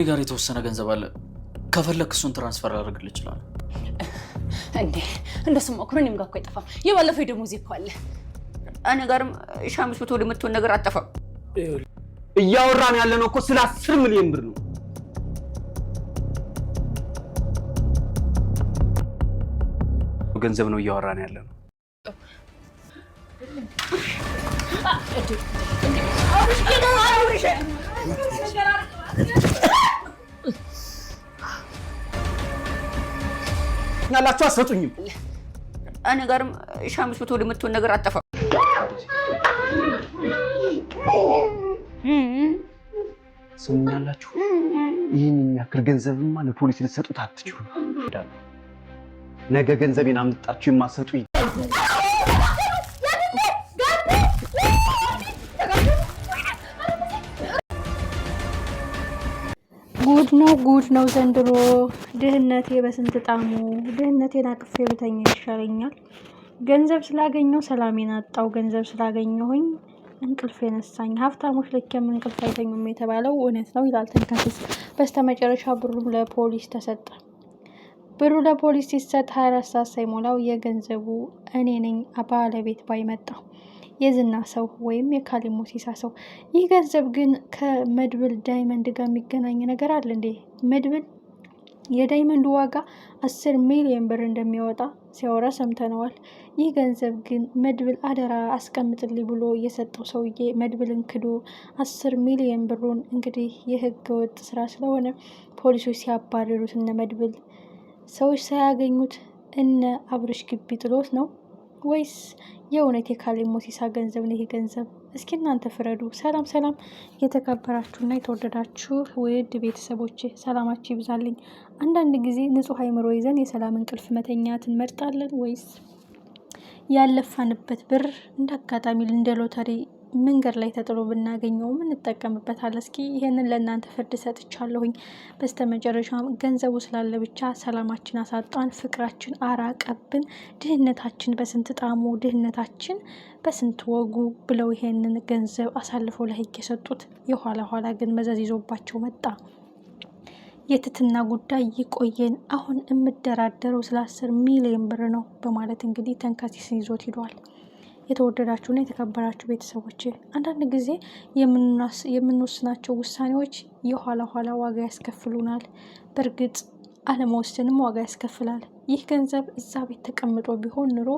ጋር የተወሰነ ገንዘብ አለ። ከፈለክ እሱን ትራንስፈር አድርግልህ ይችላል እንዴ? እንደሱም እኮ እኔም ጋር እኮ አይጠፋም። የባለፈው ደሞዝ እኮ አለ። እኔ ጋርም 500 ወደ መቶ ነገር አጠፋም። እያወራን ያለነው እኮ ስለ 10 ሚሊዮን ብር ነው። ገንዘብ ነው እያወራን ያለነው። ያላችሁ አሰጡኝም። እኔ ጋርም 500 ወደ መቶ ነገር አጠፋም። ስሙኛላችሁ፣ ይህን የሚያክል ገንዘብማ ለፖሊስ ልትሰጡት አትችሉም። ነገ ገንዘቤን አምጣችሁ የማሰጡኝ ጉድ ነው ዘንድሮ። ድህነቴ በስንት ጣሙ። ድህነቴን አቅፌ ብተኛ ይሻለኛል። ገንዘብ ስላገኘው ሰላሜን አጣው። ገንዘብ ስላገኘሁኝ እንቅልፍ የነሳኝ። ሀብታሞች ለኪያም እንቅልፍ አይተኙም የተባለው እውነት ነው ይላል ተንከሲስ። በስተመጨረሻ ብሩም ለፖሊስ ተሰጠ። ብሩ ለፖሊስ ሲሰጥ 24 ሰዓት ሳይሞላው የገንዘቡ እኔ ነኝ ባለቤት ባይመጣው የዝና ሰው ወይም የካሊብ ሞሲሳ ሰው። ይህ ገንዘብ ግን ከመድብል ዳይመንድ ጋር የሚገናኝ ነገር አለ እንዴ? መድብል የዳይመንዱ ዋጋ 10 ሚሊዮን ብር እንደሚያወጣ ሲያወራ ሰምተነዋል። ይህ ገንዘብ ግን መድብል አደራ አስቀምጥልኝ ብሎ የሰጠው ሰውዬ መድብልን ክዶ 10 ሚሊዮን ብሩን እንግዲህ የህገ ወጥ ስራ ስለሆነ ፖሊሶች ሲያባረሩት እነ መድብል ሰዎች ሳያገኙት እነ አብርሽ ግቢ ጥሎት ነው ወይስ የእውነት የካሊብ ሞሲሳ ገንዘብ ነው? ይሄ ገንዘብ እስኪ እናንተ ፍረዱ። ሰላም ሰላም፣ የተከበራችሁና የተወደዳችሁ ውድ ቤተሰቦች ሰላማችሁ ይብዛልኝ። አንዳንድ ጊዜ ንጹህ አይምሮ ይዘን የሰላም እንቅልፍ መተኛት እንመርጣለን ወይስ ያለፋንበት ብር እንደ አጋጣሚ እንደ ሎተሪ መንገድ ላይ ተጥሎ ብናገኘው እንጠቀምበታለን? እስኪ ይሄንን ለእናንተ ፍርድ ሰጥቻለሁኝ። በስተመጨረሻም ገንዘቡ ስላለ ብቻ ሰላማችን አሳጣን፣ ፍቅራችን አራቀብን፣ ድህነታችን በስንት ጣሙ፣ ድህነታችን በስንት ወጉ ብለው ይሄንን ገንዘብ አሳልፈው ለህግ የሰጡት የኋላ ኋላ ግን መዘዝ ይዞባቸው መጣ። የትትና ጉዳይ ይቆየን። አሁን የምደራደረው ስለ 10 ሚሊዮን ብር ነው በማለት እንግዲህ ተንከሲስን ይዞት ሂዷል። የተወደዳችሁና የተከበራችሁ ቤተሰቦች አንዳንድ ጊዜ የምንወስናቸው ውሳኔዎች የኋላ ኋላ ዋጋ ያስከፍሉናል። በእርግጥ አለመወሰንም ዋጋ ያስከፍላል። ይህ ገንዘብ እዛ ቤት ተቀምጦ ቢሆን ኑሮ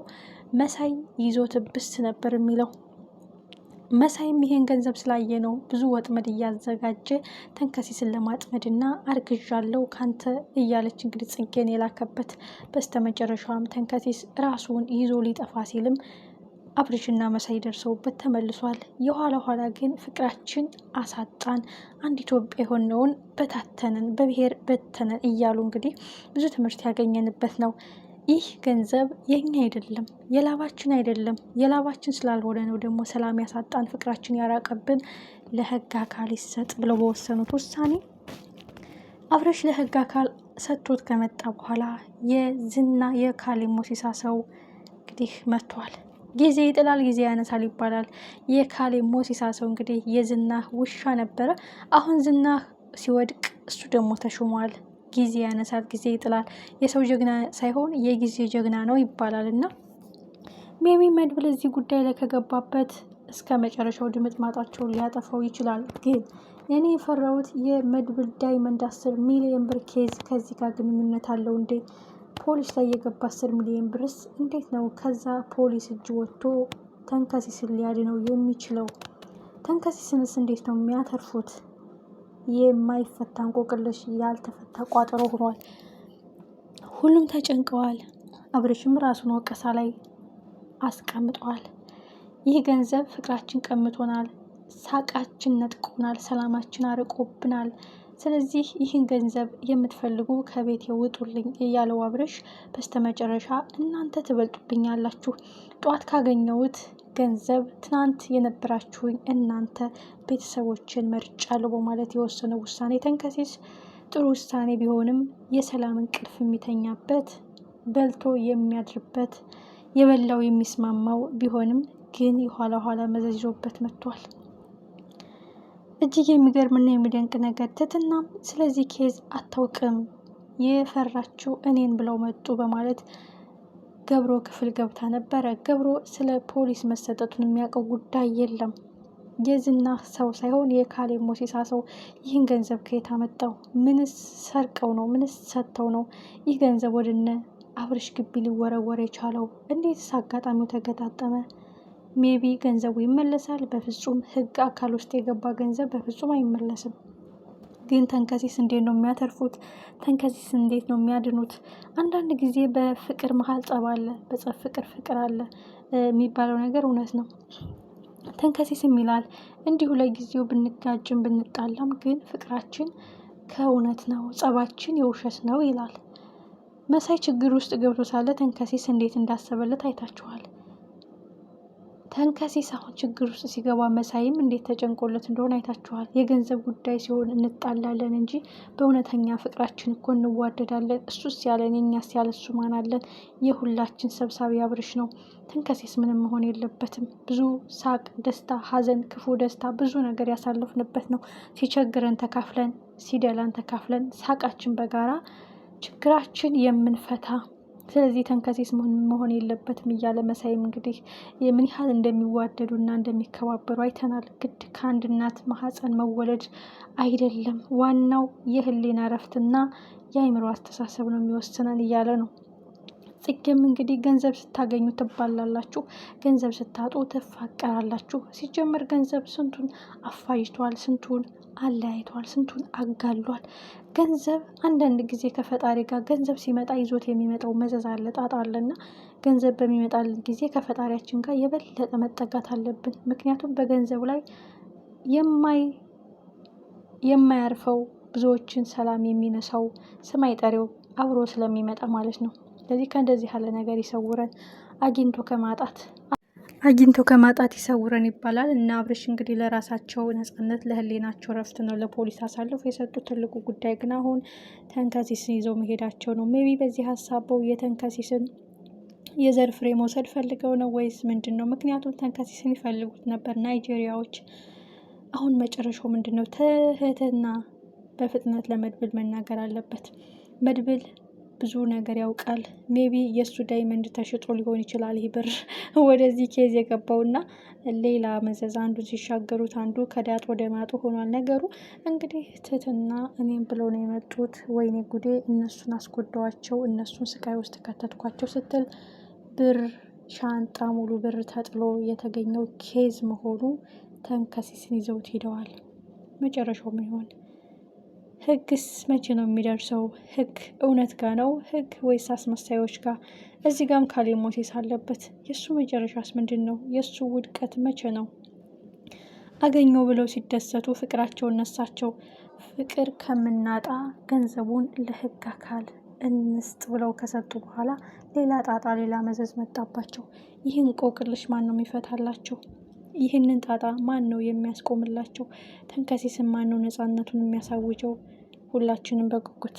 መሳይ ይዞት ብስ ነበር የሚለው። መሳይም ይሄን ገንዘብ ስላየ ነው ብዙ ወጥመድ እያዘጋጀ ተንከሲስን ለማጥመድና አርግዣለሁ ካንተ እያለች እንግዲህ ጽጌን የላከበት። በስተመጨረሻም ተንከሲስ ራሱን ይዞ ሊጠፋ ሲልም አብርሽና መሳይ ደርሰውበት ተመልሷል። የኋላ ኋላ ግን ፍቅራችን አሳጣን፣ አንድ ኢትዮጵያ የሆነውን በታተንን፣ በብሔር በተነን እያሉ እንግዲህ ብዙ ትምህርት ያገኘንበት ነው። ይህ ገንዘብ የኛ አይደለም፣ የላባችን አይደለም። የላባችን ስላልሆነ ነው ደግሞ ሰላም ያሳጣን፣ ፍቅራችን ያራቀብን። ለህግ አካል ይሰጥ ብለው በወሰኑት ውሳኔ አብርሽ ለህግ አካል ሰጥቶት ከመጣ በኋላ የዝና የካሊብ ሞሲሳ ሰው እንግዲህ መጥቷል። ጊዜ ይጥላል ጊዜ ያነሳል ይባላል። የካሊብ ሞሲሳ ሰው እንግዲህ የዝና ውሻ ነበረ። አሁን ዝና ሲወድቅ እሱ ደግሞ ተሹሟል። ጊዜ ያነሳል ጊዜ ይጥላል። የሰው ጀግና ሳይሆን የጊዜ ጀግና ነው ይባላል። እና ሜቢ መድብል እዚህ ጉዳይ ላይ ከገባበት እስከ መጨረሻው ድምጥ ማጣቸውን ሊያጠፋው ይችላል። ግን እኔ የፈራሁት የመድብል ዳይመንድ 10 ሚሊዮን ብር ኬዝ ከዚህ ጋር ግንኙነት አለው እንዴ? ፖሊስ ላይ የገባ 10 ሚሊዮን ብርስ እንዴት ነው ከዛ ፖሊስ እጅ ወጥቶ ተንከሲስን ሊያድነው የሚችለው? ተንከሲስንስ እንዴት ነው የሚያተርፉት? የማይፈታ እንቆቅልሽ፣ ያልተፈታ ቋጠሮ ሆኗል። ሁሉም ተጨንቀዋል። አብርሽም ራሱን ወቀሳ ላይ አስቀምጠዋል። ይህ ገንዘብ ፍቅራችን ቀምቶናል፣ ሳቃችን ነጥቆናል፣ ሰላማችን አርቆብናል። ስለዚህ ይህን ገንዘብ የምትፈልጉ ከቤት የውጡልኝ እያለው አብርሽ በስተመጨረሻ እናንተ ትበልጡብኛላችሁ፣ ጧት ካገኘሁት ገንዘብ ትናንት የነበራችሁኝ እናንተ ቤተሰቦችን መርጫለሁ በማለት የወሰነው ውሳኔ ተንከሲስ ጥሩ ውሳኔ ቢሆንም የሰላም እንቅልፍ የሚተኛበት በልቶ የሚያድርበት የበላው የሚስማማው ቢሆንም ግን የኋላ ኋላ መዘዝ ይዞበት መጥቷል። እጅግ የሚገርምና የሚደንቅ ነገር ትትናም ስለዚህ ኬዝ አታውቅም፣ የፈራችው እኔን ብለው መጡ በማለት ገብሮ ክፍል ገብታ ነበረ። ገብሮ ስለ ፖሊስ መሰጠቱን የሚያውቀው ጉዳይ የለም። የዝና ሰው ሳይሆን የካሌብ ሞሲሳ ሰው ይህን ገንዘብ ከየት አመጣው? ምንስ ሰርቀው ነው? ምንስ ሰጥተው ነው ይህ ገንዘብ ወደነ አብርሽ ግቢ ሊወረወር የቻለው? እንዴትስ አጋጣሚው ተገጣጠመ? ሜቢ ገንዘቡ ይመለሳል? በፍጹም ህግ አካል ውስጥ የገባ ገንዘብ በፍጹም አይመለስም። ግን ተንከሲስ እንዴት ነው የሚያተርፉት? ተንከሲስ እንዴት ነው የሚያድኑት? አንዳንድ ጊዜ በፍቅር መሀል ጸብ አለ፣ በጸብ ፍቅር አለ የሚባለው ነገር እውነት ነው። ተንከሲስም ይላል እንዲሁ ለጊዜው ብንጋጭም ብንጣላም ግን ፍቅራችን ከእውነት ነው፣ ጸባችን የውሸት ነው ይላል። መሳይ ችግር ውስጥ ገብቶ ሳለ ተንከሲስ እንዴት እንዳሰበለት አይታችኋል። ተንከሲስ አሁን ችግር ውስጥ ሲገባ መሳይም እንዴት ተጨንቆለት እንደሆነ አይታችኋል። የገንዘብ ጉዳይ ሲሆን እንጣላለን እንጂ በእውነተኛ ፍቅራችን እኮ እንዋደዳለን። እሱስ ያለን እኛስ ያለ እሱ ማን አለን? የሁላችን ሰብሳቢ አብርሽ ነው። ተንከሲስ ምንም መሆን የለበትም። ብዙ ሳቅ፣ ደስታ፣ ሐዘን፣ ክፉ ደስታ ብዙ ነገር ያሳለፍንበት ነው። ሲቸግረን ተካፍለን፣ ሲደላን ተካፍለን፣ ሳቃችን በጋራ ችግራችን የምንፈታ። ስለዚህ ተንከሲስ መሆን የለበትም እያለ መሳይም እንግዲህ ምን ያህል እንደሚዋደዱ እና እንደሚከባበሩ አይተናል። ግድ ከአንድ እናት ማህፀን መወለድ አይደለም፣ ዋናው የህሊና እረፍትና የአይምሮ አስተሳሰብ ነው የሚወስነን እያለ ነው። ጽጌም እንግዲህ ገንዘብ ስታገኙ ትባላላችሁ፣ ገንዘብ ስታጡ ትፋቀራላችሁ። ሲጀመር ገንዘብ ስንቱን አፋጅቷል፣ ስንቱን አለያይቷል፣ ስንቱን አጋሏል። ገንዘብ አንዳንድ ጊዜ ከፈጣሪ ጋር ገንዘብ ሲመጣ ይዞት የሚመጣው መዘዝ አለ፣ ጣጣ አለና ገንዘብ በሚመጣልን ጊዜ ከፈጣሪያችን ጋር የበለጠ መጠጋት አለብን። ምክንያቱም በገንዘብ ላይ የማያርፈው ብዙዎችን ሰላም የሚነሳው ሰማይ ጠሪው አብሮ ስለሚመጣ ማለት ነው። ስለዚህ ከእንደዚህ ያለ ነገር ይሰውረን፣ አግኝቶ ከማጣት ይሰውረን ይባላል። እና አብርሽ እንግዲህ ለራሳቸው ነጻነት ለህሊናቸው ረፍት ነው ለፖሊስ አሳልፎ የሰጡት። ትልቁ ጉዳይ ግን አሁን ተንከሲስን ይዘው መሄዳቸው ነው። ሜቢ በዚህ ሀሳበው የተንከሲስን የዘር ፍሬ መውሰድ ፈልገው ነው ወይስ ምንድን ነው? ምክንያቱም ተንከሲስን ይፈልጉት ነበር ናይጄሪያዎች። አሁን መጨረሻው ምንድን ነው? ትህትና በፍጥነት ለመድብል መናገር አለበት። መድብል ብዙ ነገር ያውቃል። ሜቢ የእሱ ዳይመንድ ተሽጦ ሊሆን ይችላል ይህ ብር ወደዚህ ኬዝ የገባውና ሌላ መዘዝ አንዱን ሲሻገሩት አንዱ ከዳጥ ወደ ማጡ ሆኗል ነገሩ። እንግዲህ ትህትና እኔም ብለው ነው የመጡት። ወይኔ ጉዴ እነሱን አስጎዳዋቸው፣ እነሱን ስቃይ ውስጥ ከተትኳቸው ስትል ብር ሻንጣ ሙሉ ብር ተጥሎ የተገኘው ኬዝ መሆኑ ተንከሲስን ይዘውት ሄደዋል። መጨረሻው ምን ይሆን? ህግስ መቼ ነው የሚደርሰው? ህግ እውነት ጋር ነው ህግ ወይስ አስመሳዮች ጋር? እዚህ ጋም ካሌብ ሞሲሳ አለበት። የእሱ መጨረሻስ ምንድን ነው? የእሱ ውድቀት መቼ ነው? አገኘው ብለው ሲደሰቱ ፍቅራቸውን ነሳቸው። ፍቅር ከምናጣ ገንዘቡን ለህግ አካል እንስጥ ብለው ከሰጡ በኋላ ሌላ ጣጣ፣ ሌላ መዘዝ መጣባቸው። ይህን ቆቅልሽ ማን ነው የሚፈታላቸው? ይህንን ጣጣ ማን ነው የሚያስቆምላቸው? ተንከሲስን ማን ነው ነፃነቱን የሚያሳውጀው? ሁላችንም በጉጉት